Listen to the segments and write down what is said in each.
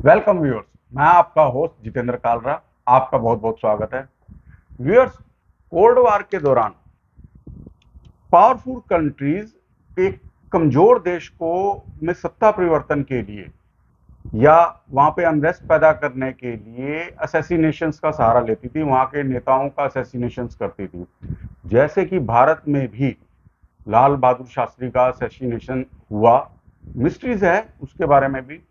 Welcome viewers. मैं आपका host Jitendra Kalra. आपका बहुत बहुत स्वागत है व्यूअर्स। कोल्ड वार के दौरान पावरफुल कंट्रीज एक कमजोर देश को में सत्ता परिवर्तन के लिए या वहां पे अनरेस्ट पैदा करने के लिए असैसिनेशंस का सहारा लेती थी, वहां के नेताओं का असैसिनेशंस करती थी। जैसे कि भारत में भी लाल बहादुर शास्त्री का असैसिनेशन हुआ, मिस्ट्रीज है उसके बारे में भी।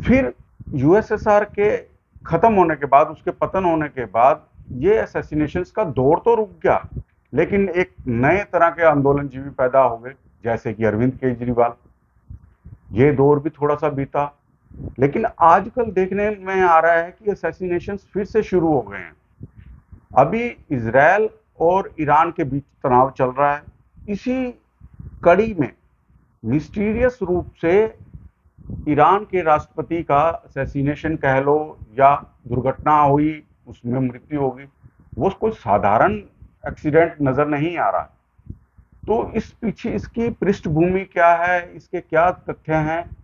फिर यूएसएसआर के खत्म होने के बाद, उसके पतन होने के बाद ये असैसिनेशंस का दौर तो रुक गया, लेकिन एक नए तरह के आंदोलनजीवी पैदा हो गए, जैसे कि अरविंद केजरीवाल। ये दौर भी थोड़ा सा बीता, लेकिन आजकल देखने में आ रहा है कि असैसिनेशंस फिर से शुरू हो गए हैं। अभी इजराइल और ईरान के बीच तनाव चल रहा है। इसी कड़ी में मिस्टीरियस रूप से ईरान के राष्ट्रपति का असैसिनेशन कह लो या दुर्घटना हुई, उसमें मृत्यु होगी, वो कोई साधारण एक्सीडेंट नजर नहीं आ रहा। तो इस पीछे इसकी पृष्ठभूमि क्या है, इसके क्या तथ्य हैं,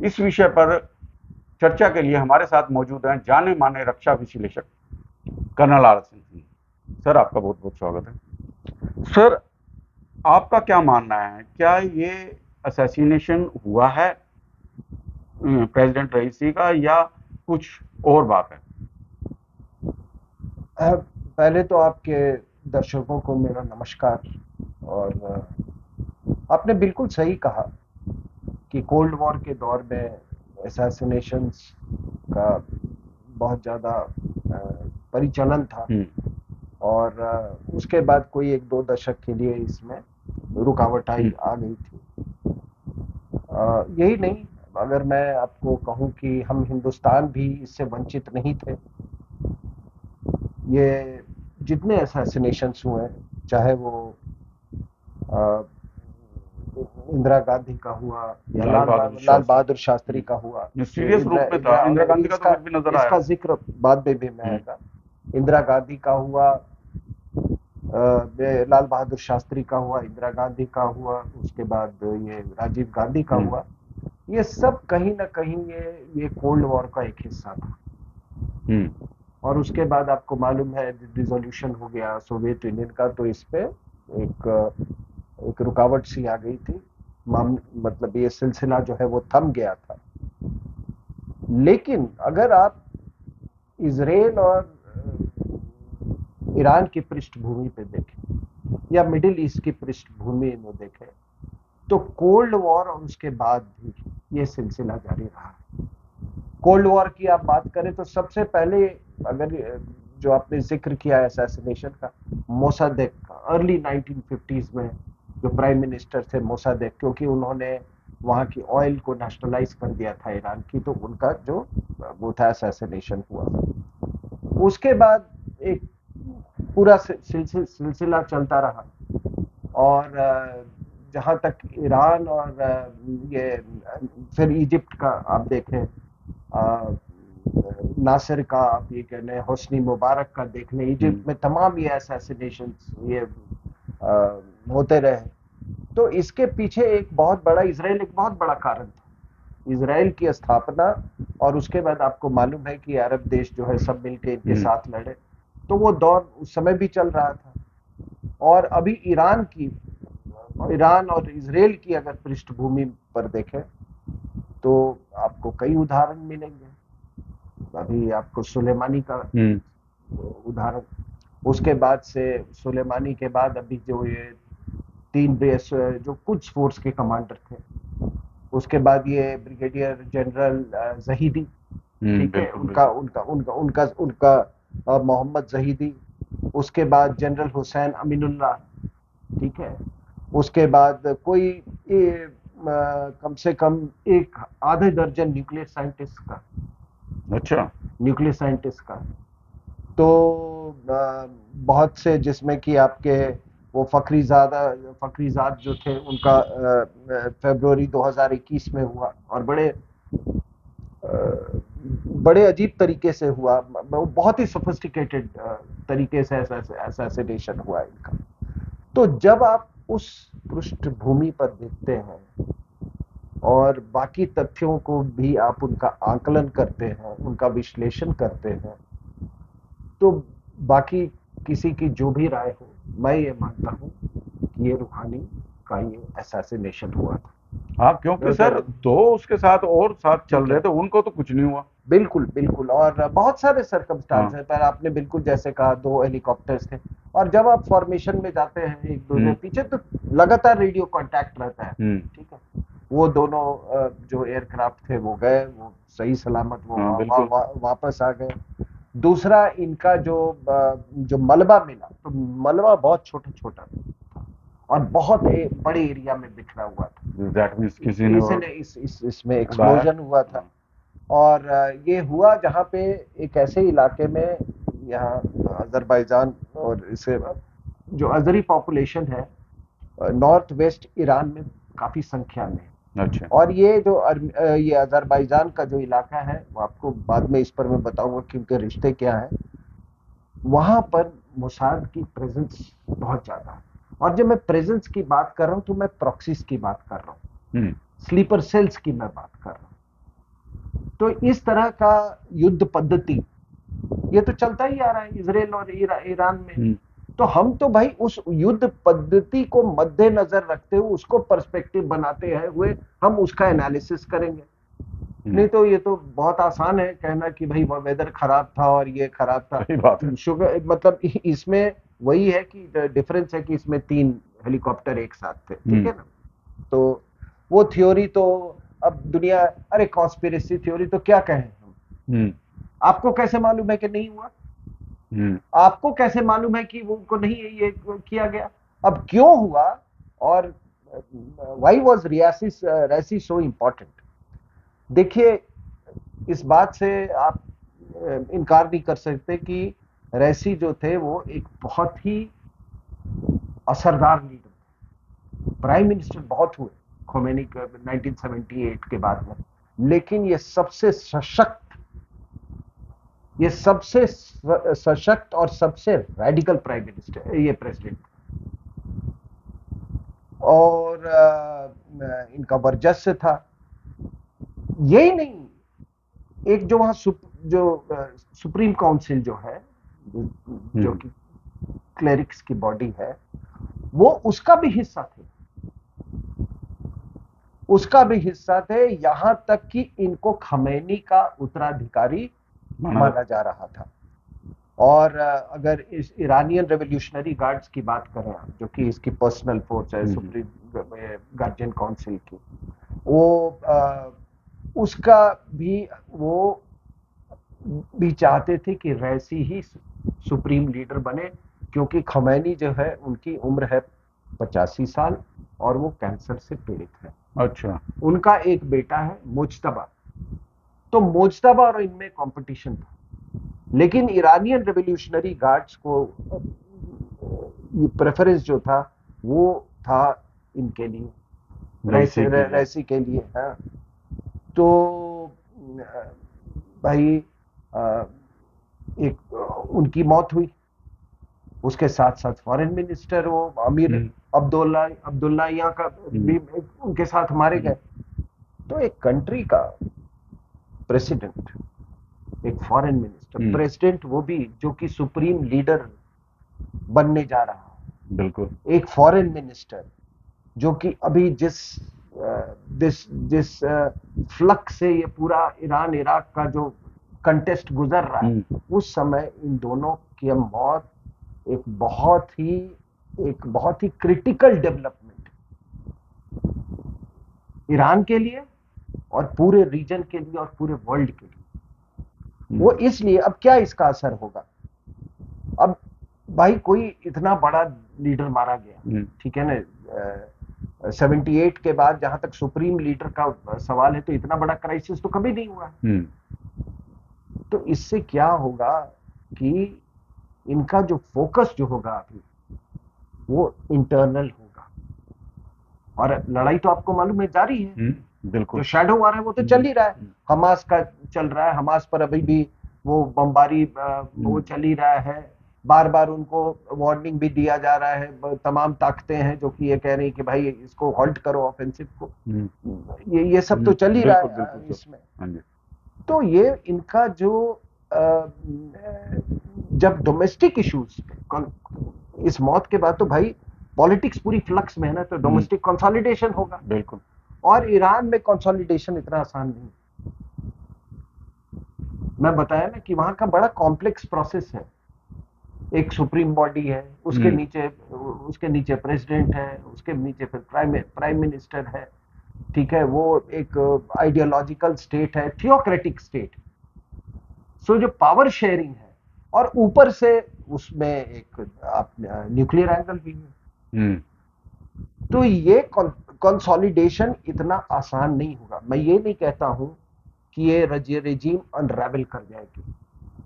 इस विषय पर चर्चा के लिए हमारे साथ मौजूद हैं जाने माने रक्षा विश्लेषक कर्नल RSN सिंह। सर, आपका बहुत बहुत स्वागत है। सर, आपका क्या मानना है, क्या ये असैसिनेशन हुआ है प्रेसिडेंट रईसी का, या कुछ और बात है? पहले तो आपके दर्शकों को मेरा नमस्कार। और आपने बिल्कुल सही कहा कि कोल्ड वॉर के दौर में असैसिनेशंस का बहुत ज़्यादा परिचलन था। और उसके बाद कोई एक दो दशक के लिए इसमें रुकावट आ गई थी। यही नहीं, अगर मैं आपको कहूं कि हम हिंदुस्तान भी इससे वंचित नहीं थे। ये जितने असैसिनेशंस हुए, चाहे वो इंदिरा गांधी का हुआ या लाल बहादुर शास्त्री का हुआ। मिस्टीरियस रूप में था। इंदिरा गांधी का तो इसका फिर भी नजर आया। इसका जिक्र बाद में भी मैं आएगा। इंदिरा गांधी का हुआ, लाल बहादुर शास्त्री का हुआ, इंदिरा गांधी का हुआ, उसके बाद ये राजीव गांधी का हुआ। ये सब कहीं ना कहीं ये कोल्ड वॉर का एक हिस्सा था। और उसके बाद आपको मालूम है डिसोल्यूशन हो गया सोवियत यूनियन का, तो इस पे एक रुकावट सी आ गई थी। मतलब ये सिलसिला जो है वो थम गया था। लेकिन अगर आप इजराइल और ईरान की पृष्ठभूमि पे देखें या मिडिल ईस्ट की पृष्ठभूमि में देखें, तो कोल्ड वॉर और उसके बाद भी ये सिलसिला जारी रहा। कोल्ड वॉर की आप बात करें तो सबसे पहले, अगर जो आपने जिक्र किया असैसिनेशन का, मोसादेक का, अर्ली 1950s में जो प्राइम मिनिस्टर थे मोसादेक, क्योंकि उन्होंने वहां की ऑयल को नेशनलाइज कर दिया था ईरान की, तो उनका जो वो था असैसिनेशन हुआ। उसके बाद एक पूरा सिलसिला चलता रहा। और जहां तक ईरान और ये फिर इजिप्ट का आप देखें, नासिर का, आप ये कह लें होस्नी मुबारक का देख लें, इजिप्ट में तमाम ये असैसिनेशन ये होते रहे। तो इसके पीछे एक बहुत बड़ा, इसराइल एक बहुत बड़ा कारण था। इसराइल की स्थापना, और उसके बाद आपको मालूम है कि अरब देश जो है सब मिलके इनके साथ लड़े, तो वो दौर उस समय भी चल रहा था। और अभी ईरान और इसराइल की अगर पृष्ठभूमि पर देखें तो आपको कई उदाहरण मिलेंगे। अभी आपको सुलेमानी का उदाहरण, उसके बाद से सुलेमानी के बाद अभी जो ये तीन बेस जो कुछ फोर्स के कमांडर थे, उसके बाद ये ब्रिगेडियर जनरल जहीदी, ठीक है, उनका उनका उनका उनका उनका मोहम्मद जहीदी, उसके बाद जनरल हुसैन अमीनुल्लाह, ठीक है, उसके बाद कोई कम से कम एक आधे दर्जन न्यूक्लियर साइंटिस्ट का, अच्छा, न्यूक्लियर साइंटिस्ट का। तो बहुत से, जिसमें कि आपके वो फखरीजाद जो थे, उनका फरवरी 2021 में हुआ, और बड़े अजीब तरीके से हुआ, बहुत ही सोफिस्टिकेटेड तरीके से असैसिनेशन हुआ इनका। तो जब आप उस पृष्ठभूमि पर देखते हैं और बाकी तथ्यों को भी आप उनका आकलन करते हैं, उनका विश्लेषण करते हैं, तो बाकी किसी की जो भी राय हो, मैं ये मानता हूं कि ये रूहानी का ये असैसिनेशन हुआ था। हाँ, क्योंकि सर दो उसके साथ और साथ चल ठीक रहे है। थे, उनको तो कुछ नहीं हुआ। बिल्कुल बिल्कुल, और बहुत सारे सर्कमस्टांस हाँ। हैं, पर आपने बिल्कुल जैसे कहा 2 हेलीकॉप्टर्स थे, और जब आप फॉर्मेशन में जाते हैं एक दूसरे पीछे, तो लगातार रेडियो कांटेक्ट रहता है। ठीक है। वो दोनों जो एयरक्राफ्ट थे वो गए, वो सही सलामत वो हाँ, बिल्कुल। वापस आ गए। दूसरा, इनका जो मलबा मिला, तो मलबा बहुत छोटा छोटा था और बहुत बड़े एरिया में बिखरा हुआ था। दैट मीन्स किसी ने इसने इसमें उड़ाया। एक्सप्लोजन हुआ था। हाँ। और ये हुआ जहाँ पे एक ऐसे इलाके में, यहाँ अजरबैजान और इसे जो अजरी पॉपुलेशन है नॉर्थ वेस्ट ईरान में काफी संख्या में है। अच्छा। और ये अजरबैजान का जो इलाका है, वो आपको बाद में इस पर मैं बताऊंगा कि उनके रिश्ते क्या हैं। वहां पर मोसाद की प्रेजेंस बहुत ज्यादा है। और जब मैं प्रेजेंस की बात कर रहा हूं, तो मैं प्रॉक्सीज की बात कर रहा हूँ, स्लीपर सेल्स की मैं बात कर रहा हूँ। तो इस तरह का युद्ध पद्धति ये तो चलता ही आ रहा है इजराइल और ईरान में। तो हम तो भाई उस युद्ध पद्धति को मद्देनजर रखते हुए, उसको पर्सपेक्टिव बनाते हैं हुए हम उसका एनालिसिस करेंगे। नहीं तो ये तो बहुत आसान है कहना कि भाई वेदर खराब था और ये खराब था। सही बात है। शुगर मतलब इसमें वही है कि डिफरेंस है कि इसमें 3 हेलीकॉप्टर एक साथ थे, ठीक है ना। तो वो थ्योरी तो अब दुनिया, अरे कॉन्स्पिरेसी थ्योरी तो क्या कहें हम। आपको कैसे मालूम है कि नहीं हुआ? आपको कैसे मालूम है कि वो को नहीं ये किया गया? अब क्यों हुआ, और व्हाई वाज रैसी सो इम्पोर्टेंट? देखिए, इस बात से आप इनकार नहीं कर सकते कि रैसी जो थे वो एक बहुत ही असरदार लीडर, प्राइम मिनिस्टर बहुत हुए खोमेनी 1978 के बाद में, लेकिन ये सबसे सशक्त और सबसे रेडिकल प्राइम मिनिस्टर, ये प्रेसिडेंट। और इनका वर्चस्व था। यही नहीं, एक जो वहां सुप्रीम काउंसिल जो है, जो कि क्लेरिक्स की बॉडी है, वो उसका भी हिस्सा थे। यहां तक कि इनको खमैनी का उत्तराधिकारी माना जा रहा था। और अगर इस ईरानियन रेवोल्यूशनरी गार्ड्स की बात करें आप, जो कि इसकी पर्सनल फोर्स है सुप्रीम गार्जियन काउंसिल की, वो उसका भी वो भी चाहते थे कि रैसी ही सुप्रीम लीडर बने, क्योंकि खमैनी जो है उनकी उम्र है 85 साल और वो कैंसर से पीड़ित है। अच्छा। उनका एक बेटा है मुज्तबा। तो मुज्तबा और इनमें कंपटीशन था, लेकिन ईरानियन रेवोल्यूशनरी गार्ड्स को प्रेफरेंस जो था वो था इनके लिए, रैसी के लिए। हाँ। तो भाई एक उनकी मौत हुई, उसके साथ साथ फॉरेन मिनिस्टर वो अमीर अब्दुल्ला यहाँ का भी उनके साथ मारे गए। तो एक कंट्री का प्रेसिडेंट, एक फॉरेन मिनिस्टर, प्रेसिडेंट वो भी जो कि सुप्रीम लीडर बनने जा रहा है, बिल्कुल, एक फॉरेन मिनिस्टर जो कि अभी जिस फ्लक्स से ये पूरा ईरान इराक का जो कंटेस्ट गुजर रहा है, उस समय इन दोनों की मौत एक बहुत ही क्रिटिकल डेवलपमेंट ईरान के लिए और पूरे रीजन के लिए और पूरे वर्ल्ड के लिए। वो इसलिए, अब क्या इसका असर होगा? अब भाई कोई इतना बड़ा लीडर मारा गया, ठीक है ना, 78 के बाद जहां तक सुप्रीम लीडर का सवाल है, तो इतना बड़ा क्राइसिस तो कभी नहीं हुआ। तो इससे क्या होगा कि इनका जो फोकस जो होगा अभी, वो इंटरनल होगा। और लड़ाई तो आपको मालूम है जारी है। बिल्कुल। जो शैडो वार है वो तो चल ही रहा है, हमास का चल रहा है, हमास पर अभी भी वो बमबारी वो चल ही रहा है। बार बार उनको वार्निंग भी दिया जा रहा है, तमाम ताकतें हैं जो कि ये कह रही कि भाई इसको हॉल्ट करो ऑफेंसिव को। ये सब तो चल ही रहा बिल्कुल है बिल्कुल सर। इसमें। हाँ जी। तो ये इनका जो जब डोमेस्टिक इश्यूज इस मौत के बाद तो भाई पॉलिटिक्स पूरी फ्लक्स में है ना, तो डोमेस्टिक कंसोलिडेशन होगा। बिल्कुल। और ईरान में कंसोलिडेशन इतना आसान नहीं। मैं बताया ना कि वहां का बड़ा कॉम्प्लेक्स प्रोसेस है। एक सुप्रीम बॉडी है, उसके नीचे प्रेसिडेंट है, उसके नीचे फिर प्राइम मिनिस्टर है, ठीक है। वो एक आइडियोलॉजिकल स्टेट है, थियोक्रेटिक स्टेट। सो जो पावर शेयरिंग है, और ऊपर से उसमें एक न्यूक्लियर एंगल भी है। तो ये कंसोलिडेशन इतना आसान नहीं होगा। मैं ये नहीं कहता हूं कि ये रेजिम अनरेवल कर जाएगी,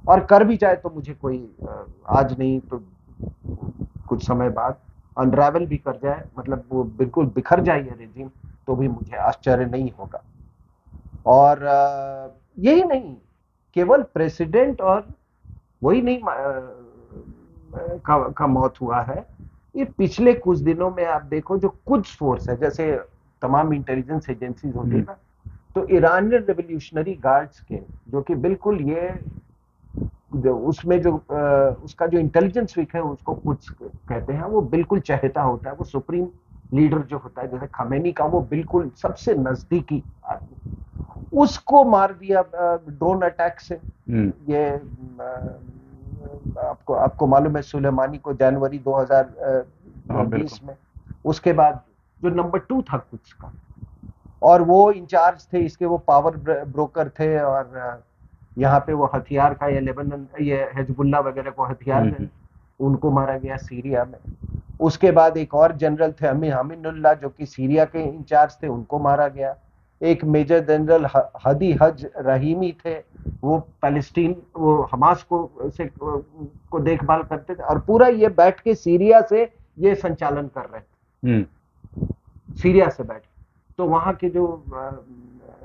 और कर भी जाए तो मुझे कोई आज नहीं तो कुछ समय बाद अनरेवल भी कर जाए, मतलब वो बिल्कुल बिखर जाए ये रेजिम, तो भी मुझे आश्चर्य नहीं होगा। और यही नहीं, केवल प्रेसिडेंट और वही नहीं का मौत हुआ है। ये पिछले कुछ दिनों में आप देखो, जो कुछ सोर्स है, जैसे तमाम इंटेलिजेंस एजेंसीज होती है ना, तो ईरानियन रेवोल्यूशनरी गार्ड्स के, जो कि बिल्कुल ये उसमें जो उसका जो इंटेलिजेंस वीक है उसको कुछ कहते हैं, वो बिल्कुल चहेता होता है। वो सुप्रीम लीडर जो होता है जैसे खमेनी का, वो बिल्कुल सबसे नजदीकी आदमी, उसको मार दिया ड्रोन अटैक से। ये आपको मालूम है सुलेमानी को जनवरी 2020 में। उसके बाद जो नंबर 2 था कुछ का, और वो इंचार्ज थे इसके, वो पावर ब्रोकर थे, और यहाँ पे वो हथियार का, ये लेबनान, ये हिजबुल्लाह वगैरह को हथियार देने, उनको मारा गया सीरिया में। उसके बाद एक और जनरल थे हमीनुल्लाह, जो कि सीरिया के इंचार्ज थे, उनको मारा गया। एक मेजर जनरल हदी हज रहीमी थे, वो पैलेस्टीन, वो हमास को देखभाल करते थे, और पूरा ये बैठ के सीरिया से ये संचालन कर रहे थे, सीरिया से बैठ। तो वहां के जो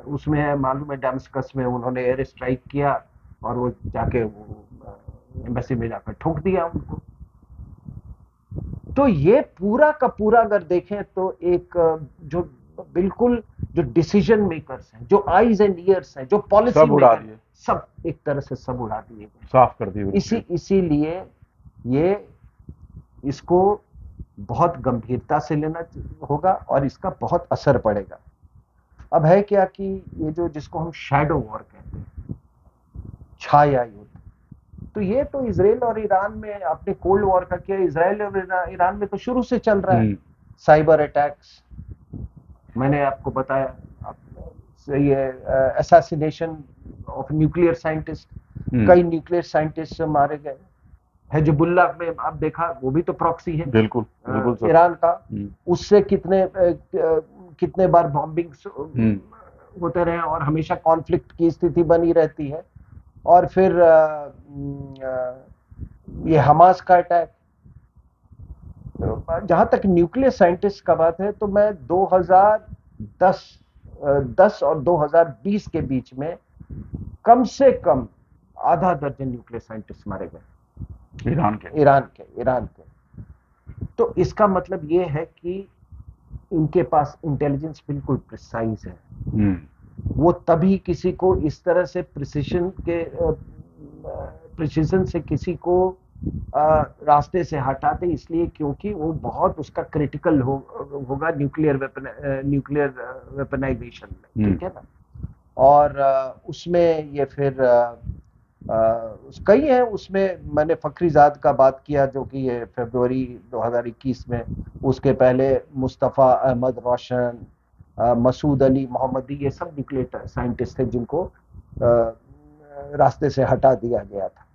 उसमें है, मालूम है डैमस्कस में उन्होंने एयर स्ट्राइक किया, और वो जाके वो एम्बेसी में जाकर ठोक दिया उनको। तो ये पूरा का पूरा अगर देखें तो एक जो बिल्कुल जो डिसीजन मेकर्स हैं, जो आईज एंड ईयर्स हैं, जो पॉलिसी मेकर, सब एक तरह से सब उड़ा दिए गए, साफ कर दिए। इसीलिए ये इसको बहुत गंभीरता से लेना होगा, और इसका बहुत असर पड़ेगा। अब है क्या कि ये जो जिसको हम शैडो वॉर कहते हैं, छाया युद्ध, तो ये तो इजराइल और ईरान में, आपने कोल्ड वॉर का किया, इजराइल और ईरान में तो शुरू से चल रहा है। साइबर अटैक्स, मैंने आपको बताया, ये असैसिनेशन ऑफ न्यूक्लियर साइंटिस्ट, कई न्यूक्लियर साइंटिस्ट मारे गए। हिजबुल्लाह में आप देखा, वो भी तो प्रॉक्सी है बिल्कुल ईरान का। उससे कितने बार बॉम्बिंग्स होते रहे, और हमेशा कॉन्फ्लिक्ट की स्थिति बनी रहती है। और फिर ये हमास का अटैक। जहां तक न्यूक्लियर साइंटिस्ट का बात है, तो मैं 2010 और 2020 के बीच में कम से कम आधा दर्जन न्यूक्लियर साइंटिस्ट मारे गए ईरान के। तो इसका मतलब ये है कि इनके पास इंटेलिजेंस बिल्कुल प्रिसाइज है। वो तभी किसी को इस तरह से प्रिसीजन से किसी को रास्ते से हटाते, इसलिए क्योंकि वो बहुत उसका क्रिटिकल होगा न्यूक्लियर वेपनाइजेशन में, ठीक है ना। और उसमें ये फिर कई हैं। उसमें मैंने फखरीजाद का बात किया, जो कि ये फरवरी 2021 में, उसके पहले मुस्तफ़ा अहमद रोशन, मसूद अली मोहम्मदी, ये सब न्यूक्लियर साइंटिस्ट थे जिनको रास्ते से हटा दिया गया था।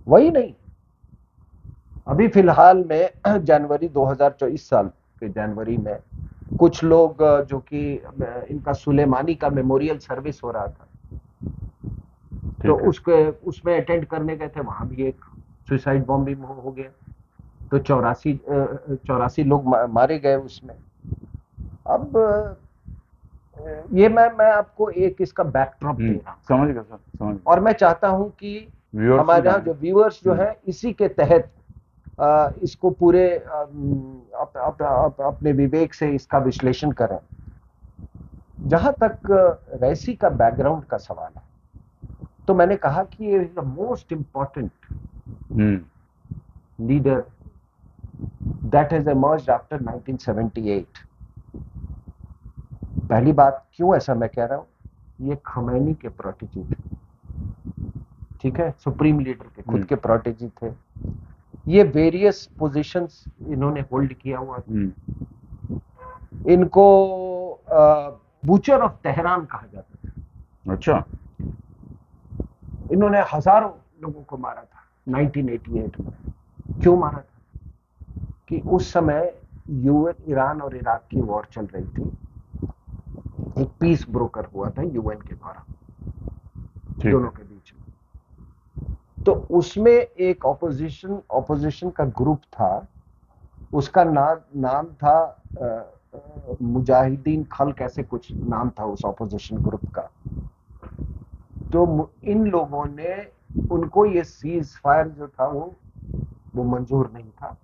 वही नहीं, अभी फिलहाल में जनवरी 2024 साल के जनवरी में कुछ लोग, जो कि इनका सुलेमानी का मेमोरियल सर्विस हो रहा था, तो उसमें अटेंड करने गए थे, वहां भी एक सुसाइड बॉम्बिंग हो गया। तो 84 लोग मारे गए उसमें। अब ये मैं आपको एक इसका बैकड्रॉप दे रहा हूं, समझ गया सर, समझ। और मैं चाहता हूं कि हमारे यहाँ जो व्यूअर्स जो है, इसी के तहत इसको पूरे अपने विवेक से इसका विश्लेषण करें, जहां तक रैसी का बैकग्राउंड का सवाल है, तो मैंने कहा कि ये the most important leader that has emerged after 1978। पहली बात, क्यों ऐसा मैं कह रहा हूं, ये खमैनी के प्रोटेजी थे, ठीक है, सुप्रीम लीडर के खुद के प्रोटेजी थे। ये वेरियस पोजीशंस इन्होंने होल्ड किया हुआ था। इनको बूचर ऑफ तेहरान कहा जाता था। अच्छा। इन्होंने हजारों लोगों को मारा था 1988 में। क्यों मारा था? कि उस समय यूएन, ईरान और इराक की वॉर चल रही थी। एक पीस ब्रोकर हुआ था यूएन के द्वारा दोनों के बीच में। तो उसमें एक ऑपोजिशन का ग्रुप था, उसका नाम था मुजाहिदीन खल्क, ऐसे कुछ नाम था उस ऑपोजिशन ग्रुप का। तो इन लोगों ने, उनको ये सीज फायर जो था वो मंजूर नहीं था,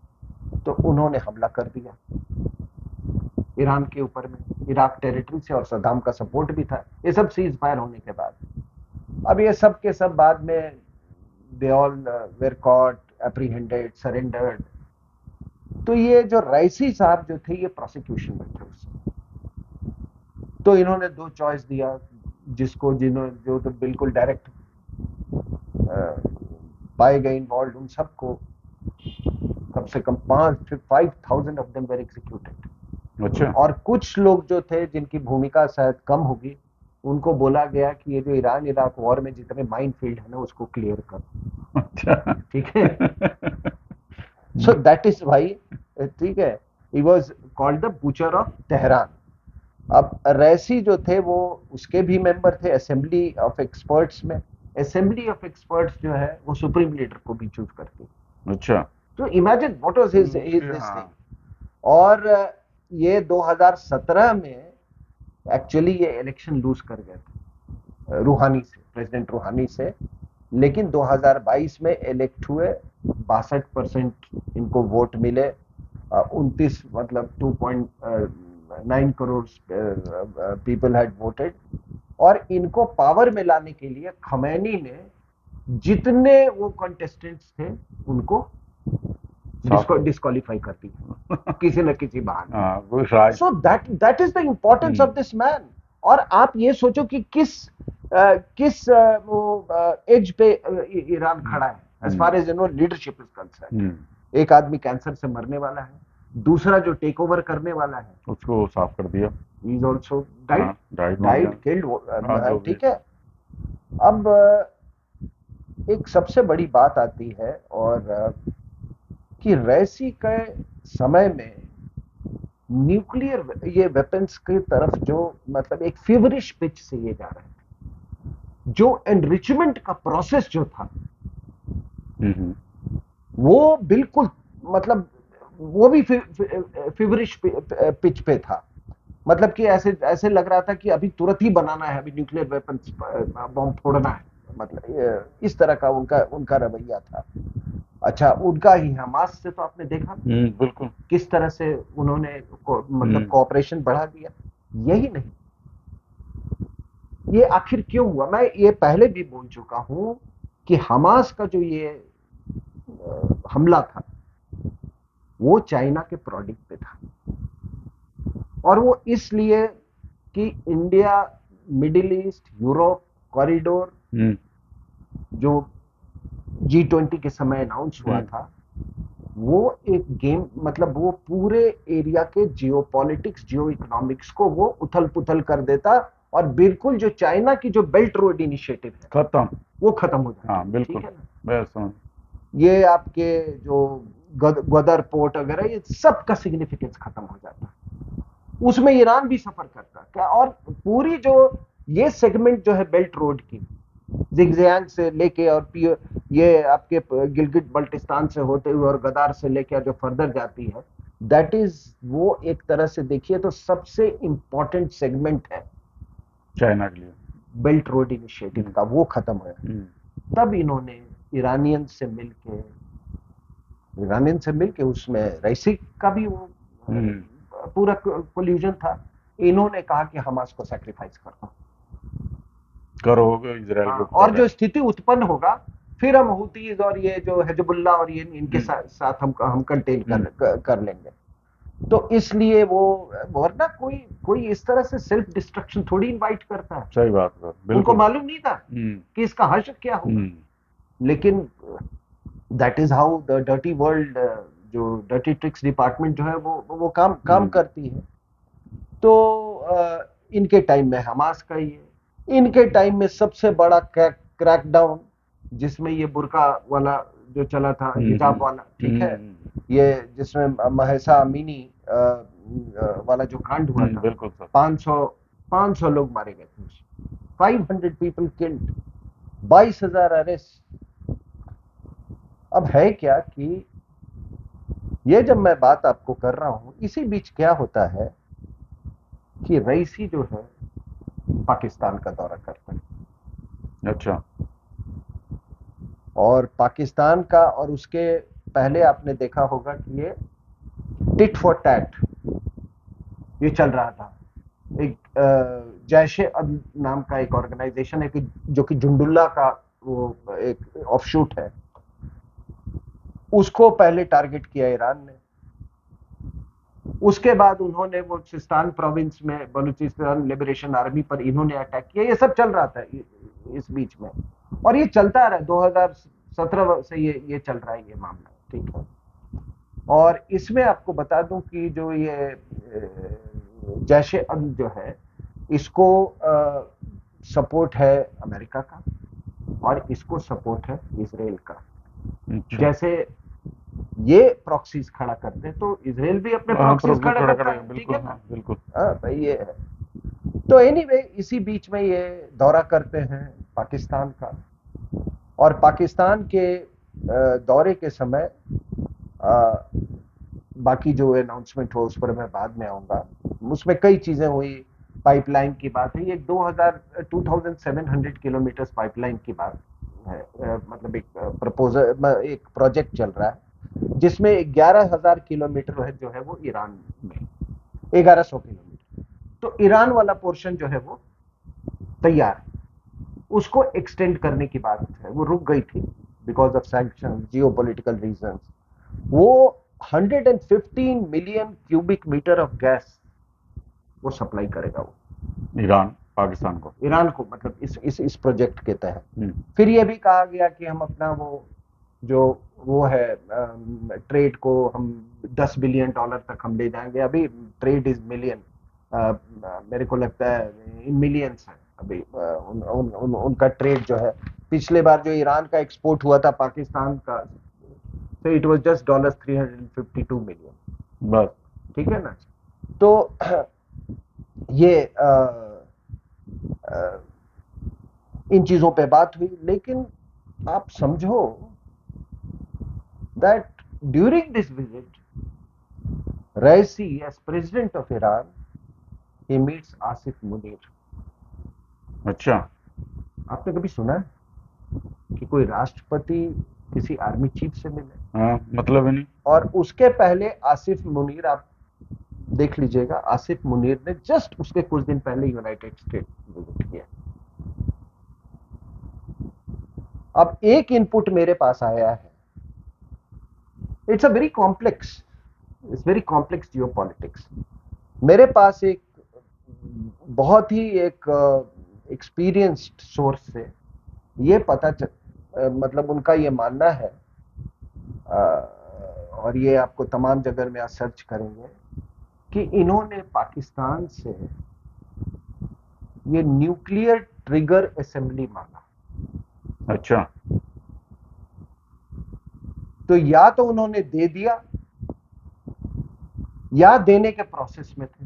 तो उन्होंने हमला कर दिया ईरान के ऊपर में, इराक टेरिटरी से, और सद्दाम का सपोर्ट भी था। ये सब सीज फायर होने के बाद, अब ये सब के सब बाद में they all were caught, apprehended, surrendered. तो ये जो रईसी साहब जो थे, ये प्रोसिक्यूशन में थे उस समय। तो इन्होंने दो चॉइस दिया, जो तो बिल्कुल डायरेक्ट पाए गए इन्वॉल्व, उन सबको कम से कम 5,000 ऑफ देम वर एग्जीक्यूटेड। अच्छा। और कुछ लोग जो थे जिनकी भूमिका शायद कम होगी, उनको बोला गया कि ये जो ईरान इराक वॉर में जितने माइन फील्ड है ना, उसको क्लियर करो। अच्छा। ठीक है। सो दैट इज भाई, ठीक है, he was called the butcher of Tehran. अब रैसी जो थे वो उसके भी मेंबर थे असेंबली ऑफ एक्सपर्ट्स में। असेंबली ऑफ एक्सपर्ट्स जो है वो सुप्रीम लीडर को भी चूज करती है। अच्छा। तो imagine what was his this हाँ। थिंग। और ये 2017 में एक्चुअली ये इलेक्शन लूज कर गए थे रूहानी से, प्रेसिडेंट रूहानी से। लेकिन 2022 में इलेक्ट हुए, 62% इनको वोट मिले, 29 मतलब 2.9 करोड़ पीपल हैड वोटेड। और इनको पावर में लाने के लिए खमैनी ने जितने वो कंटेस्टेंट्स थे उनको डिस्क्वालीफाई कर दिया किसी न किसी बहाने। So that is the importance of this man. और आप ये सोचो कि किस एज पे ईरान खड़ा है as far as leadership is concern. एक आदमी कैंसर से मरने वाला है, दूसरा जो टेक ओवर करने वाला है उसको साफ कर दिया, इज ऑल्सो डाइड किल्ड। ठीक है। अब एक सबसे बड़ी बात आती है, और कि रैसी के समय में न्यूक्लियर ये वेपन्स की तरफ जो मतलब एक फेवरिश पिच से ये जा रहे थे। जो एनरिचमेंट का प्रोसेस जो था वो बिल्कुल मतलब वो भी फेवरिश पिच पे था। मतलब कि ऐसे लग रहा था कि अभी तुरंत ही बनाना है, अभी न्यूक्लियर वेपन्स बॉम्ब फोड़ना है, मतलब इस तरह का उनका रवैया था। अच्छा, उनका ही हमास से तो आपने देखा बिल्कुल किस तरह से उन्होंने मतलब कोऑपरेशन बढ़ा दिया। यही नहीं, ये आखिर क्यों हुआ? मैं ये पहले भी बोल चुका हूं कि हमास का जो ये हमला था वो चाइना के प्रोडक्ट पे था, और वो इसलिए कि India, middle east, Europe corridor जो G20 के समय अनाउंस हुआ था, वो एक गेम, मतलब वो पूरे एरिया के जियोपॉलिटिक्स, जियो इकोनॉमिक्स को वो उथल पुथल कर देता, और बिल्कुल जो चाइना की जो बेल्ट रोड इनिशिएटिव है खत्म, वो खत्म हो जाता। हाँ बिल्कुल, ठीक है ना? ये आपके जो गदर पोर्ट वगैरह, ये सब का सिग्निफिकेंस खत्म हो जाता। उसमें ईरान भी सफर करता क्या, और पूरी जो ये सेगमेंट जो है बेल्ट रोड की, जिगजियांग से लेके और ये आपके गिलगिट बल्टिस्तान से होते हुए और गदार से लेके जो फर्दर जाती है, दैट इज वो एक तरह से देखिए तो सबसे इंपॉर्टेंट सेगमेंट है चाइना के लिए, बेल्ट रोड इनिशिएटिव का, वो खत्म हुआ। तब इन्होंने ईरानियन से मिलके ईरानियन से मिलके उसमें रईसी का भी वो पूरा कोल्यूजन था। इन्होंने कहा कि हमास को सैक्रिफाइस करो इजराइल के और ऊपर। जो स्थिति उत्पन्न होगा फिर हम हुतीज और ये जो हिजबुल्लाह और ये इनके साथ हम कंटेन कर लेंगे। तो इसलिए वो, वरना कोई कोई इस तरह से सेल्फ डिस्ट्रक्शन थोड़ी इनवाइट करता है। सही बात है, उनको बिल्कुल। मालूम नहीं था कि इसका हश्र क्या होगा। लेकिन that is how the dirty world, जो डर्टी ट्रिक्स डिपार्टमेंट जो है वो काम करती है। तो इनके टाइम में हमास का ही है। इनके टाइम में सबसे बड़ा क्रैकडाउन जिसमें ये बुर्का वाला जो चला था, हिजाब वाला, ठीक है, ये जिसमें महेसा अमीनी वाला जो कांड हुआ था, बिल्कुल सर। 500 लोग मारे गए थे, 500 पीपल किल्ड, 22,000 अरेस्ट। अब है क्या कि ये जब मैं बात आपको कर रहा हूं, इसी बीच क्या होता है कि रईसी जो है पाकिस्तान का दौरा करता है। अच्छा। और पाकिस्तान का, और उसके पहले आपने देखा होगा कि ये टिट फॉर टैट ये चल रहा था। एक जैशे नाम का एक ऑर्गेनाइजेशन है कि जो कि झुंडुल्ला का वो एक ऑफशूट है, उसको पहले टारगेट किया ईरान ने। उसके बाद उन्होंने वो सिस्तान प्रोविंस में बलूचिस्तान लिबरेशन आर्मी पर इन्होंने अटैक किया। ये सब चल रहा था इस बीच में, और ये चलता रहा 2017 से ये चल रहा है ये मामला, ठीक है। और इसमें आपको बता दूं कि जो ये जैशे जो है, इसको सपोर्ट है अमेरिका का और इसको सपोर्ट है इजराइल का। जैसे ये प्रॉक्सीज खड़ा करते हैं तो इजराइल भी अपने प्रॉक्सीज खड़ा करता है, ठीक है ना। बिल्कुल। भाई ये है। तो एनीवे इसी बीच में ये दौरा करते हैं पाकिस्तान का, और पाकिस्तान के दौरे के समय बाकी जो अनाउंसमेंट हो उस पर मैं बाद में आऊंगा। उसमें कई चीजें हुई। पाइपलाइन की बात है, ये 2700 किलोमीटर पाइपलाइन की बात है। मतलब एक प्रपोजल, एक प्रोजेक्ट चल रहा है जिसमें 11,000 किलोमीटर है जो है वो ईरान में, 1100 किलोमीटर। तो ईरान वाला पोर्शन जो है वो तैयार है, उसको एक्सटेंड करने की बात है। वो रुक गई थी because of sanction, geopolitical reasons. वो 115 million cubic metre of gas वो सप्लाई करेगा, वो ईरान को, मतलब इस प्रोजेक्ट के तहत। फिर ये भी कहा गया कि हम अपना वो है ट्रेड को हम 10 बिलियन डॉलर तक हम ले जाएंगे। अभी ट्रेड इज मिलियन, मेरे को लगता है इन मिलियंस है अभी उनका ट्रेड जो है। पिछले बार जो ईरान का एक्सपोर्ट हुआ था पाकिस्तान का, तो इट वाज जस्ट $352 मिलियन, बस, ठीक है ना। तो ये इन चीजों पे बात हुई। लेकिन आप समझो that during this visit, Raisi as president of Iran, he meets Asif Munir. अच्छा। आपने कभी सुना है कि कोई राष्ट्रपति किसी आर्मी चीफ से मिले? हाँ, मतलब ही नहीं। और उसके पहले आसिफ मुनीर, आप देख लीजिएगा, आसिफ मुनीर ने जस्ट उसके कुछ दिन पहले यूनाइटेड स्टेट विजिट किया। अब एक इनपुट मेरे पास आया है। It's very complex geopolitics. मेरे पास एक बहुत ही एक एक्सपीरियंस्ड सोर्स से ये पता मतलब उनका ये मानना है, और ये आपको तमाम जगह में आप सर्च करेंगे, कि इन्होंने पाकिस्तान से ये न्यूक्लियर ट्रिगर असेंबली मांगा। अच्छा। तो या तो उन्होंने दे दिया या देने के प्रोसेस में थे।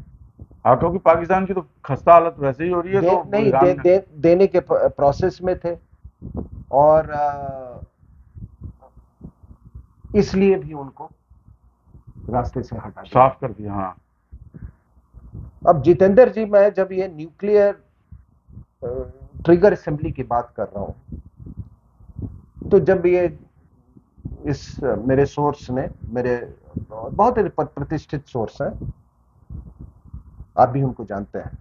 हाँ, क्योंकि पाकिस्तान की तो खस्ता हालत वैसे ही हो रही है, तो नहीं, ईरान ने देने के प्रोसेस में थे, और इसलिए भी उनको रास्ते से हटा दिया, साफ कर दिया। हाँ। अब जितेंद्र जी, मैं जब ये न्यूक्लियर ट्रिगर असेंबली की बात कर रहा हूं, तो जब ये इस मेरे सोर्स ने, मेरे बहुत ही प्रतिष्ठित सोर्स है, आप भी उनको जानते हैं,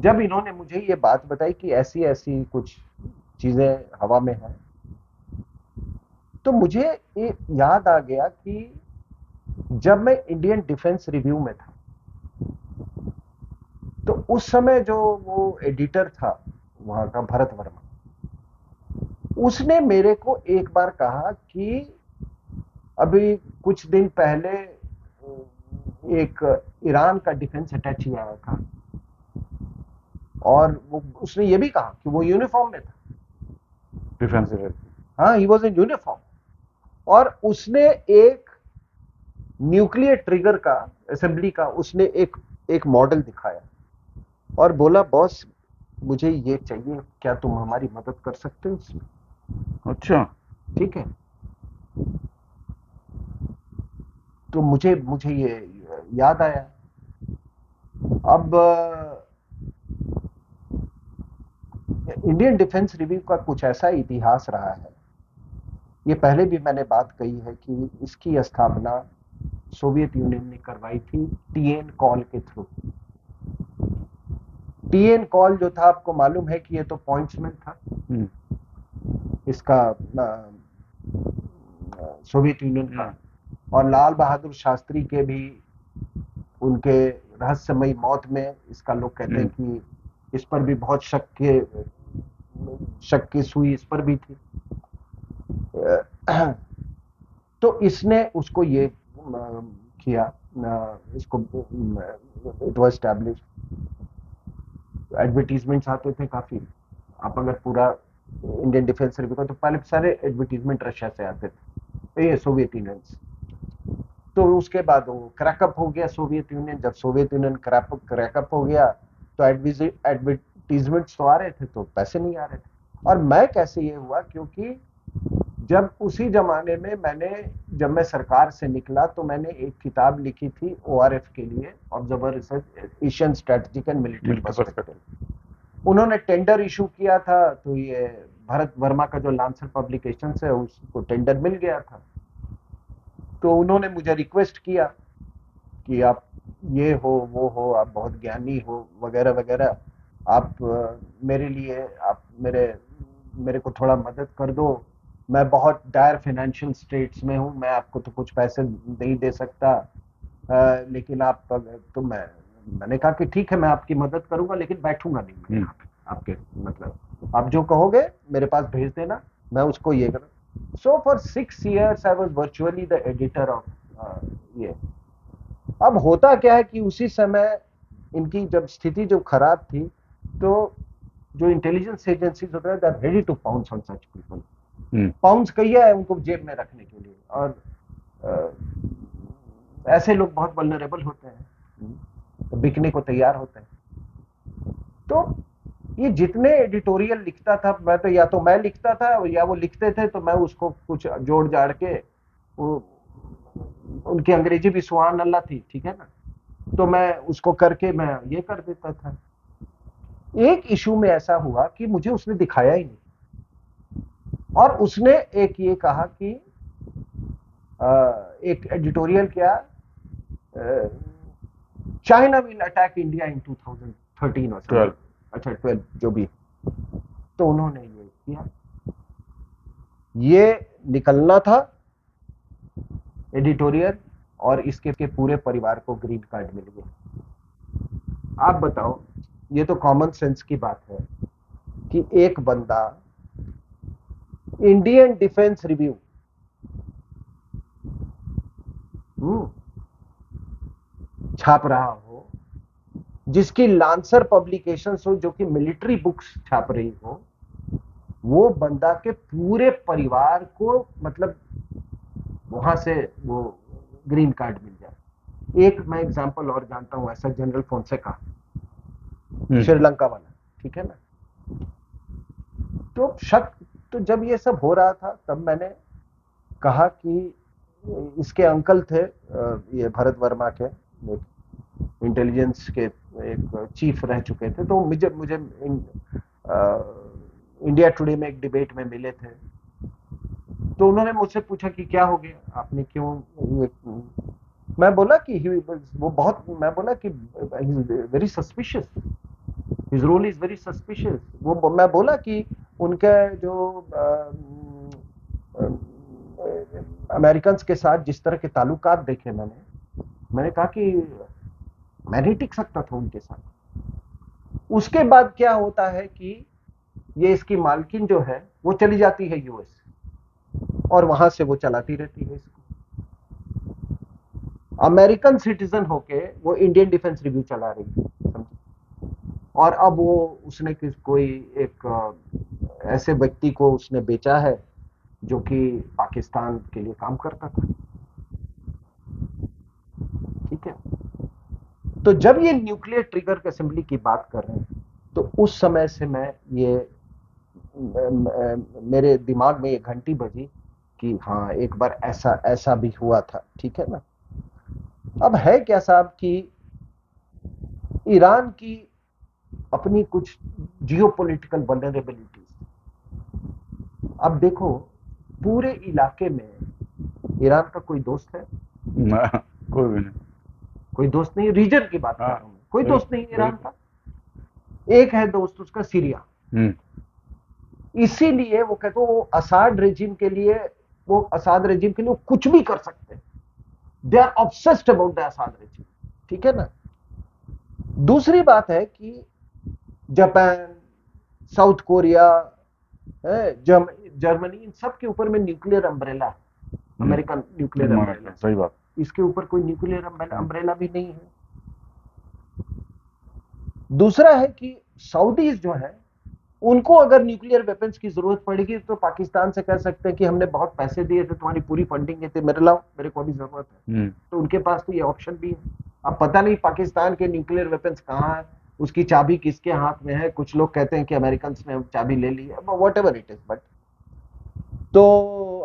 जब इन्होंने मुझे ये बात बताई कि ऐसी ऐसी कुछ चीजें हवा में हैं, तो मुझे ये याद आ गया कि जब मैं इंडियन डिफेंस रिव्यू में था, तो उस समय जो वो एडिटर था वहां का, भरत वर्मा, उसने मेरे को एक बार कहा कि अभी कुछ दिन पहले एक ईरान का डिफेंस अटैची आया था, और वो उसने ये भी कहा कि वो यूनिफॉर्म में था, डिफेंस। हाँ, ही वॉज इन यूनिफॉर्म, और उसने एक न्यूक्लियर ट्रिगर का, असेंबली का, उसने एक मॉडल दिखाया और बोला, बॉस मुझे ये चाहिए, क्या तुम हमारी मदद कर सकते हो इसमें? अच्छा। ठीक है, तो मुझे मुझे ये याद आया। अब इंडियन डिफेंस रिव्यू का कुछ ऐसा इतिहास रहा है, ये पहले भी मैंने बात कही है कि इसकी स्थापना सोवियत यूनियन ने करवाई थी टीएन कॉल के थ्रू। टीएन कॉल जो था, आपको मालूम है कि ये तो पॉइंट्समैन था इसका, सोवियत यूनियन का, और लाल बहादुर शास्त्री के भी, उनके रहस्यमयी मौत में इसका लोग कहते हैं कि इस पर भी बहुत शक की सुई इस पर भी थी। तो इसने उसको ये किया, इसको इट वाज एस्टैब्लिश। एडवर्टीजमेंट्स आते थे काफी, आप अगर पूरा इंडियन डिफेंस रिव्यू का, तो पहले सारे एडवर्टीजमेंट रशिया से आते थे, ये सोवियत यूनियन से। तो उसके बाद वो क्रैकअप हो गया सोवियत यूनियन, जब सोवियत यूनियन क्रैकअप हो गया, तो एडवर्टीजमेंट्स तो आ रहे थे, तो पैसे नहीं आ रहे थे। और मैं कैसे ये हुआ, क्योंकि जब उसी जमाने में जब मैं सरकार से निकला, तो मैंने एक किताब लिखी थी ओआरएफ के लिए, observer research Asian strategic and military perspective. उन्होंने टेंडर इशू किया था, तो ये भरत वर्मा का जो लांसर पब्लिकेशन है, उसको टेंडर मिल गया था। तो उन्होंने मुझे रिक्वेस्ट किया कि आप ये हो वो हो, आप बहुत ज्ञानी हो, वगैरह वगैरह, आप मेरे लिए, आप मेरे को थोड़ा मदद कर दो, मैं बहुत डायर फाइनेंशियल स्टेट्स में हूँ, मैं आपको तो कुछ पैसे नहीं दे सकता, लेकिन आप तो मैंने कहा कि ठीक है, मैं आपकी मदद करूंगा, लेकिन बैठूंगा नहीं मैं यहाँ पे, आपके मतलब आप जो कहोगे मेरे पास भेज देना, मैं उसको ये करूँ। So for 6 years I was virtually the editor of ये। अब होता क्या है कि उसी समय इनकी जब स्थिति जो खराब थी, तो जो इंटेलिजेंस एजेंसीज होते हैं, they are ready to pounce on such people. Pounce कहिए उनको जेब में रखने के लिए, और ऐसे लोग बहुत वल्नरेबल होते हैं, तो बिकने को तैयार होते हैं। तो ये जितने एडिटोरियल लिखता था, मैं तो या तो मैं लिखता था या वो लिखते थे, तो मैं उसको कुछ जोड़ जाड़ के, वो उनकी अंग्रेजी भी सुहान अल्लाह थी, ठीक है ना, तो मैं उसको करके मैं ये कर देता था। एक इशू में ऐसा हुआ कि मुझे उसने दिखाया ही नहीं, और उसने एक ये कहा कि एक एडिटोरियल क्या, China will attack India in 2013 और 12, अच्छा 12 जो भी। तो उन्होंने ये किया, ये निकलना था एडिटोरियल, और इसके पूरे परिवार को ग्रीन कार्ड मिल गया। आप बताओ, ये तो कॉमन सेंस की बात है कि एक बंदा इंडियन डिफेंस रिव्यू छाप रहा हो, जिसकी लांसर पब्लिकेशंस हो, जो कि मिलिट्री बुक्स छाप रही हो, वो बंदा के पूरे परिवार को मतलब वहां से वो ग्रीन कार्ड मिल जाए। एक मैं एग्जांपल और जानता हूं ऐसा, जनरल फोंसेका, श्रीलंका वाला, ठीक है ना। तो जब ये सब हो रहा था, तब मैंने कहा कि इसके अंकल थे, ये भरत वर्मा के इंटेलिजेंस के एक चीफ रह चुके थे, तो मुझे इंडिया टुडे में एक डिबेट में मिले थे। तो उन्होंने मुझसे पूछा कि क्या हो गया, आपने क्यों ये, मैं बोला कि वो बहुत, मैं बोला कि very suspicious, his role is very suspicious. वो मैं बोला कि उनके जो अमेरिकन के साथ जिस तरह के ताल्लुकात देखे मैंने कहा कि मैं नहीं टिक सकता था उनके साथ। उसके बाद क्या होता है कि ये इसकी मालकिन जो है वो चली जाती है यूएस, और वहां से वो चलाती रहती है इसको। अमेरिकन सिटीजन होके वो इंडियन डिफेंस रिव्यू चला रही है, समझे? और अब वो उसने कोई एक ऐसे व्यक्ति को उसने बेचा है जो कि पाकिस्तान के लिए काम करता था, ठीक है। तो जब ये न्यूक्लियर ट्रिगर असेंबली की बात कर रहे हैं, तो उस समय से मैं ये मेरे दिमाग में ये घंटी बजी कि हाँ, एक बार ऐसा ऐसा भी हुआ था, ठीक है ना। अब है क्या साहब कि ईरान की अपनी कुछ जियोपॉलिटिकल वल्नरेबिलिटीज, अब देखो पूरे इलाके में ईरान का कोई दोस्त है? कोई भी नहीं। कोई दोस्त नहीं, रीजन की बात कर रहा हूं मैं, कोई दोस्त नहीं ईरान का। एक है दोस्त उसका सीरिया, इसीलिए वो कहते हैं वो असाद रेजिम के लिए, वो असाद रेजिम के लिए वो कुछ भी कर सकते हैं। They are obsessed about the Assad regime, ठीक है ना। दूसरी बात है कि जापान, साउथ कोरिया, जर्मनी, इन सब के ऊपर में nuclear umbrella, American nuclear umbrella, सही बात। इसके ऊपर कोई न्यूक्लियर अम्ब्रेला भी नहीं है। दूसरा है कि सऊदीज जो है, उनको अगर न्यूक्लियर वेपन्स की जरूरत पड़ेगी तो पाकिस्तान से कह सकते हैं कि हमने बहुत पैसे दिए थे, तुम्हारी पूरी फंडिंग है, मेरे लाओ, मेरे को अभी जरूरत है। तो उनके पास तो ये ऑप्शन भी है। अब पता नहीं पाकिस्तान के न्यूक्लियर वेपन्स कहाँ है, उसकी चाबी किसके हाथ में है। कुछ लोग कहते हैं कि अमेरिकन ने चाबी ले ली है, what ever it is, but तो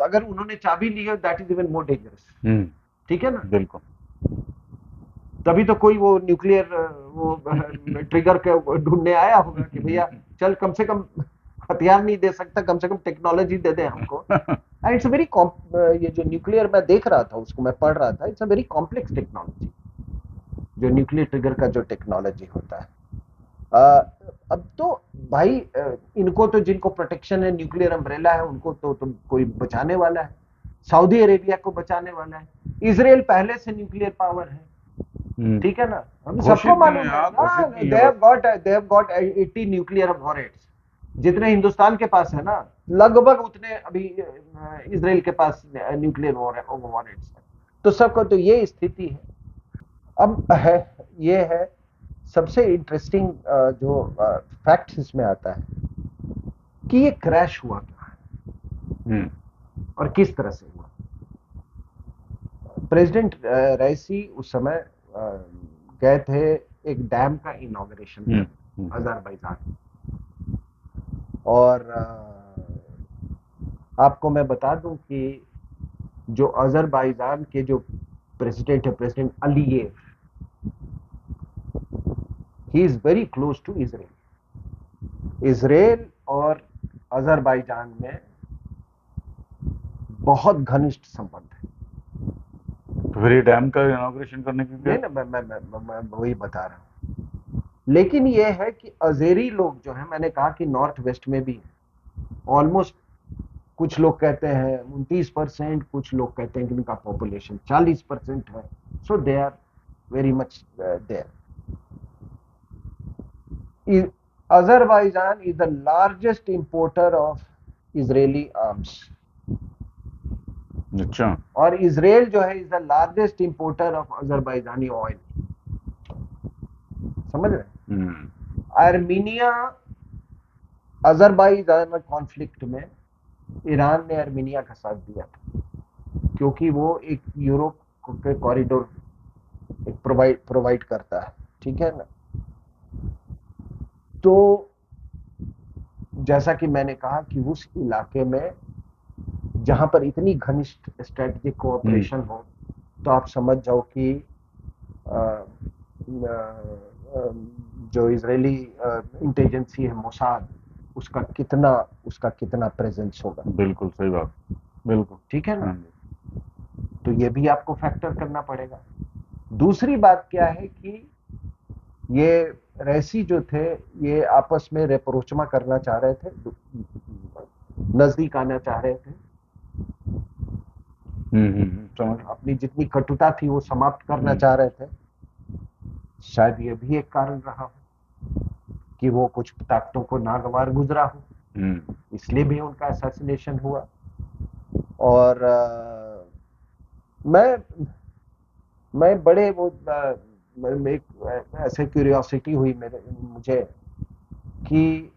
अगर उन्होंने चाबी ली है, that is even more dangerous, ठीक है ना। बिल्कुल। तभी तो कोई वो न्यूक्लियर वो ट्रिगर के ढूंढने आया होगा कि भैया चल, कम से कम हथियार नहीं दे सकता, कम से कम टेक्नोलॉजी दे दे हमको। एंड इट्स वेरी, ये जो न्यूक्लियर मैं देख रहा था, उसको मैं पढ़ रहा था, it's a very complex technology, जो न्यूक्लियर ट्रिगर का जो टेक्नोलॉजी होता है। अब तो भाई इनको तो, जिनको प्रोटेक्शन है, न्यूक्लियर अम्ब्रेला है, उनको तो कोई बचाने वाला है। सऊदी अरेबिया को बचाने वाला है। इसराइल पहले से न्यूक्लियर पावर है, ठीक है ना, हम सबको मालूम है। दे हैव गॉट 80 न्यूक्लियर वॉरेट्स, जितने हिंदुस्तान के पास है ना, लगभग उतने अभी इसराइल के पास न्यूक्लियर वॉरेट्स है। तो सबको तो ये स्थिति है। अब है, ये है सबसे इंटरेस्टिंग जो फैक्ट इसमें आता है कि ये क्रैश हुआ क्या है और किस तरह से हुआ। प्रेसिडेंट रईसी उस समय गए थे एक डैम का इनॉग्रेशन अजरबैजान, और आपको मैं बता दूं कि जो अजरबैजान के जो प्रेसिडेंट है, president Aliyev, he is very close to Israel. Israel और अजरबैजान में बहुत घनिष्ठ संबंध है। तो फिर ये डैम का इनॉग्रेशन करने की नहीं ना, मैं वही बता रहा हूं। लेकिन ये है कि अजेरी लोग जो है, मैंने कहा कि नॉर्थ वेस्ट में भी ऑलमोस्ट, कुछ लोग कहते हैं 29%, कुछ लोग कहते हैं कि उनका पॉपुलेशन 40% है। So they are very much there. Azerbaijan is the largest importer of Israeli arms. अच्छा। और इसराइल जो है is the largest importer of Azerbaijani oil, समझ रहे। आर्मीनिया, अजरबैजान कॉन्फ्लिक्ट में ईरान ने आर्मीनिया का साथ दिया था, क्योंकि वो एक यूरोप के कॉरिडोर एक प्रोवाइड करता है, ठीक है ना। तो जैसा कि मैंने कहा कि उस इलाके में जहां पर इतनी घनिष्ठ स्ट्रेटेजिक कोऑपरेशन हो, तो आप समझ जाओ कि जो इजरायली इंटेलिजेंसी है मोसाद, उसका कितना प्रेजेंस होगा। बिल्कुल सही बात। बिल्कुल। ठीक है ना? हाँ जी। तो ये भी आपको फैक्टर करना पड़ेगा। दूसरी बात क्या है कि ये रैसी जो थे, ये आपस में रेपरोचमा करना चाह रहे थे, नजदीक आना चाह रहे थे, समझ गया। अपनी जितनी कटुता थी वो समाप्त करना चाह रहे थे। शायद ये भी एक कारण रहा हो कि वो कुछ ताकतों को नागवार गुजरा हो, इसलिए भी उनका असैसिनेशन हुआ। और मैं बड़े वो एक ऐसे क्यूरियोसिटी हुई मेरे मुझे कि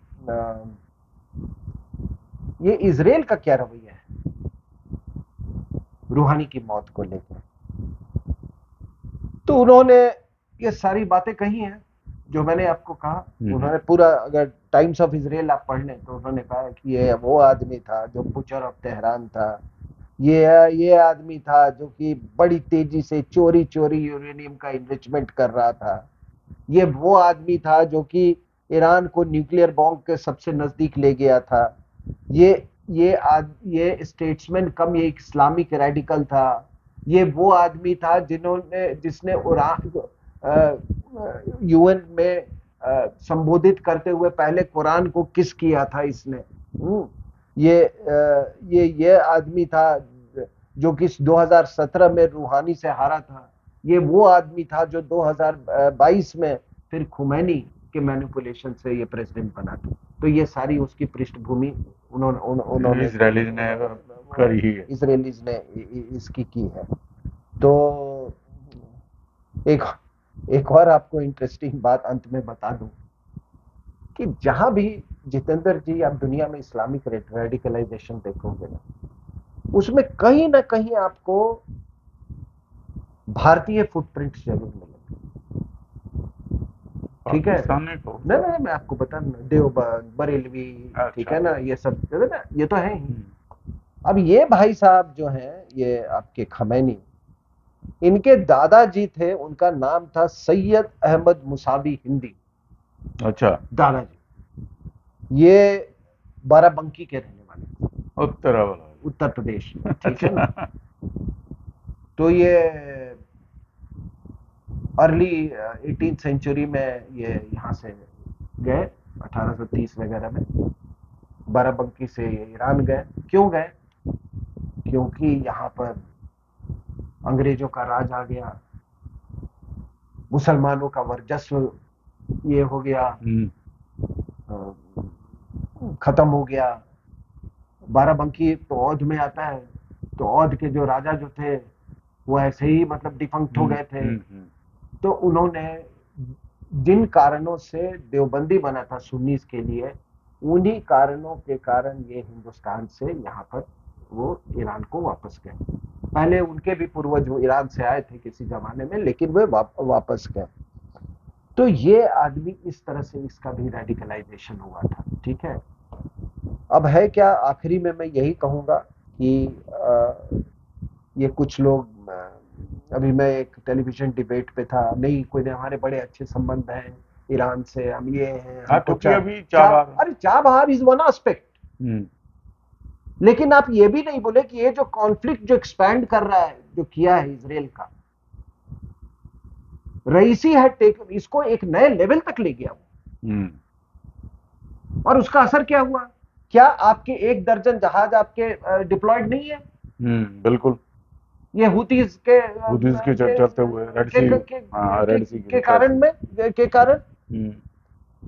ये इजराइल का क्या रवैया है रूहानी की मौत को लेकर। तो उन्होंने ये सारी बातें कही हैं जो मैंने आपको कहा। उन्होंने पूरा, अगर टाइम्स ऑफ इजराइल आप पढ़ लें तो उन्होंने कहा कि ये वो आदमी था जो बुचर ऑफ तेहरान था, ये आदमी था जो कि बड़ी तेजी से चोरी चोरी यूरेनियम का इनरिचमेंट कर रहा था, ये वो आदमी था जो कि ईरान को न्यूक्लियर बॉम्ब के सबसे नजदीक ले गया था, ये स्टेट्समैन कम ये इस्लामिक रेडिकल था, ये वो आदमी था जिसने यूएन में संबोधित करते हुए पहले कुरान को किस किया था इसने। ये आदमी था जो कि 2017 में रूहानी से हारा था, ये वो आदमी था जो 2022 में फिर खुमैनी के मैनिपुलेशन से ये प्रेसिडेंट बना था। तो ये सारी उसकी पृष्ठभूमि उन्होंने इजरायलीज ने करी ही है। इसराइलीज ने इसकी की है। तो एक एक और आपको इंटरेस्टिंग बात अंत में बता दूं कि जहां भी जितेंद्र जी आप दुनिया में इस्लामिक रेडिकलाइजेशन देखोगे ना, उसमें कहीं ना कहीं आपको भारतीय फुटप्रिंट जरूर मिलेंगे। ठीक है? पाकिस्तानी को नहीं, मैं आपको बता दूं, देवबंद, बरेलवी, ठीक है ना, ये सब ना, ये तो है ही। अब ये भाई साहब जो हैं, ये आपके खमैनी, इनके दादाजी थे, उनका नाम था सैयद अहमद मुसावी हिंदी। अच्छा। दादाजी ये बाराबंकी के रहने वाले थे, उत्तर प्रदेश में। ठीक है ना? तो ये अर्ली 18th सेंचुरी में ये यहाँ से गए, 1830 वगैरह में बाराबंकी से ये ईरान गए। क्यों गए? क्योंकि यहाँ पर अंग्रेजों का राज आ गया, मुसलमानों का वर्चस्व ये हो गया, खत्म हो गया। बाराबंकी तो औध में आता है, तो औध के जो राजा जो थे वो ऐसे ही मतलब डिफंक्ट हो गए थे। तो उन्होंने जिन कारणों से देवबंदी बना था सुन्नीस के लिए, उन्हीं कारणों के कारण ये हिंदुस्तान से यहाँ पर वो ईरान को वापस गए। पहले उनके भी पूर्वज वो ईरान से आए थे किसी जमाने में, लेकिन वे वापस गए। तो ये आदमी इस तरह से इसका भी रेडिकलाइजेशन हुआ था। ठीक है? अब है क्या, आखिरी में मैं यही कहूंगा कि ये कुछ लोग, अभी मैं एक टेलीविजन डिबेट पे था, नहीं कोई हमारे बड़े अच्छे संबंध हैं ईरान से, हम ये हैं, हमको अरे चाबहार इज वन एस्पेक्ट, लेकिन आप ये भी नहीं बोले कि ये जो कॉन्फ्लिक्ट जो एक्सपैंड कर रहा है, जो किया है इजराइल का, रईसी है इसको एक नए लेवल तक ले गया वो। और उसका असर क्या हुआ? क्या आपके 1 दर्जन जहाज आपके डिप्लॉयड नहीं है? बिल्कुल। ये हुतीज के चलते हुए रेड सी के कारण में के कारण।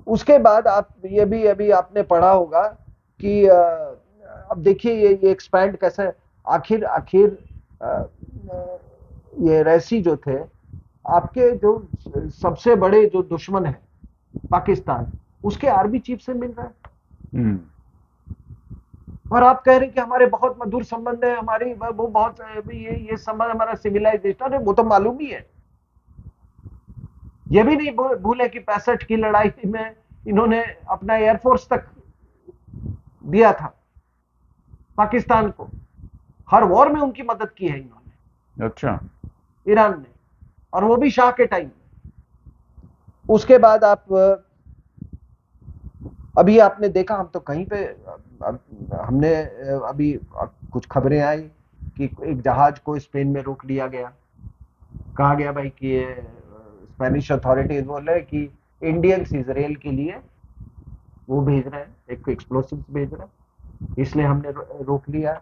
उसके बाद आप ये भी अभी आपने पढ़ा होगा कि अब देखिए ये एक्सपैंड कैसे, आखिर आखिर ये रैसी जो थे, आपके जो सबसे बड़े जो दुश्मन है पाकिस्तान, उसके आर्मी चीफ से मिल रहा है। और आप कह रहे हैं कि हमारे बहुत मधुर संबंध है, हमारी वो बहुत ये संबंध हमारा सिविलाइजेशन, अरे वो तो मालूम ही है। ये भी नहीं भूले कि 65 की लड़ाई में इन्होंने अपना एयरफोर्स तक दिया था पाकिस्तान को, हर वॉर में उनकी मदद की है इन्होंने। अच्छा। ईरान ने, और वो भी शाह के टाइम में। उसके बाद आप अभी आपने देखा, हम तो कहीं पे हमने अभी कुछ खबरें आई कि एक जहाज को स्पेन में रोक लिया गया। कहा गया भाई कि ये स्पेनिश अथॉरिटीज बोल रहे हैं कि इंडियंस इसराइल के लिए वो भेज रहे हैं, एक एक्सप्लोसिव भेज रहे हैं, इसलिए हमने रोक लिया।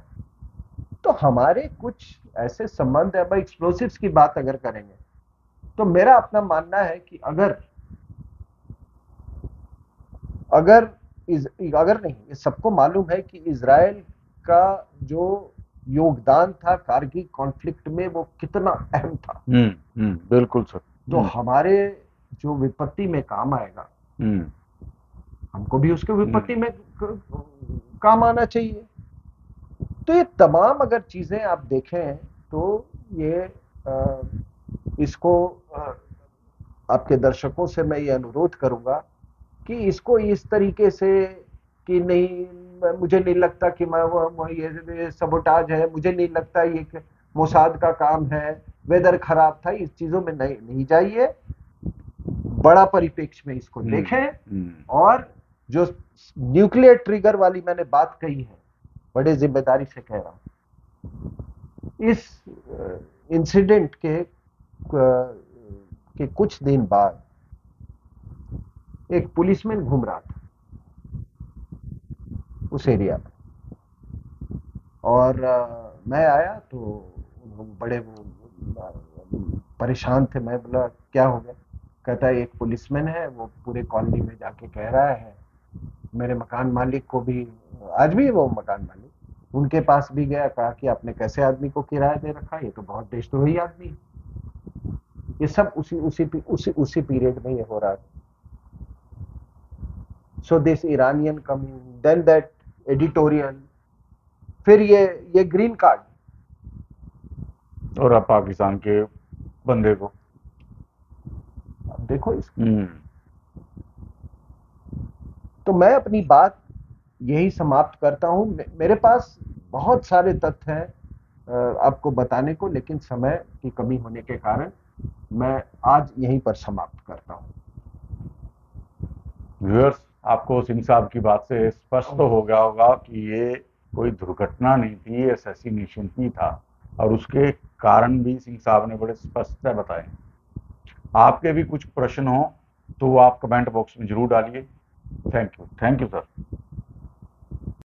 तो हमारे कुछ ऐसे संबंध है भाई, एक्सप्लोसिव्स की बात अगर करेंगे तो मेरा अपना मानना है कि अगर अगर अगर नहीं, ये सबको मालूम है कि इजराइल का जो योगदान था कारगिल कॉन्फ्लिक्ट में वो कितना अहम था। बिल्कुल सर। तो हमारे जो विपत्ति में काम आएगा, हमको भी उसके विपत्ति में काम आना चाहिए। तो ये तमाम अगर चीजें आप देखें तो ये इसको आपके दर्शकों से मैं ये अनुरोध करूंगा कि इसको इस तरीके से कि नहीं, मुझे नहीं लगता कि मैं वो ये सबोटाज है, मुझे नहीं लगता ये मोसाद का काम है, वेदर खराब था, इस चीजों में नहीं जाइए। बड़ा परिप्रेक्ष्य में इसको देखें। और जो न्यूक्लियर ट्रिगर वाली मैंने बात कही है, बड़े जिम्मेदारी से कह रहा हूं। इस इंसिडेंट के कुछ दिन बाद एक पुलिसमैन घूम रहा था उस एरिया में, और मैं आया तो बड़े परेशान थे। मैं बोला क्या हो गया? कहता है एक पुलिसमैन है, वो पूरे कॉलोनी में जाके कह रहा है, मेरे मकान मालिक को भी, आज भी वो मकान मालिक उनके पास भी गया, कहा कि आपने कैसे आदमी को किराया दे रखा, ये तो बहुत देशद्रोही आदमी है। ये सब उसी पीरियड में ये हो रहा था। So this Iranian coming, then that editorial, फिर ये ग्रीन कार्ड, और अब पाकिस्तान के बंदे को अब देखो इसको। तो मैं अपनी बात यही समाप्त करता हूं। मेरे पास बहुत सारे तथ्य हैं आपको बताने को, लेकिन समय की कमी होने के कारण मैं आज यहीं पर समाप्त करता हूं। व्यूअर्स, आपको सिंह साहब की बात से स्पष्ट तो हो गया होगा कि ये कोई दुर्घटना नहीं थी, ये असैसिनेशन ही था, और उसके कारण भी सिंह साहब ने बड़े स्पष्ट से बताए। आपके भी कुछ प्रश्न हो तो वो आप कमेंट बॉक्स में जरूर डालिए। Thank you sir.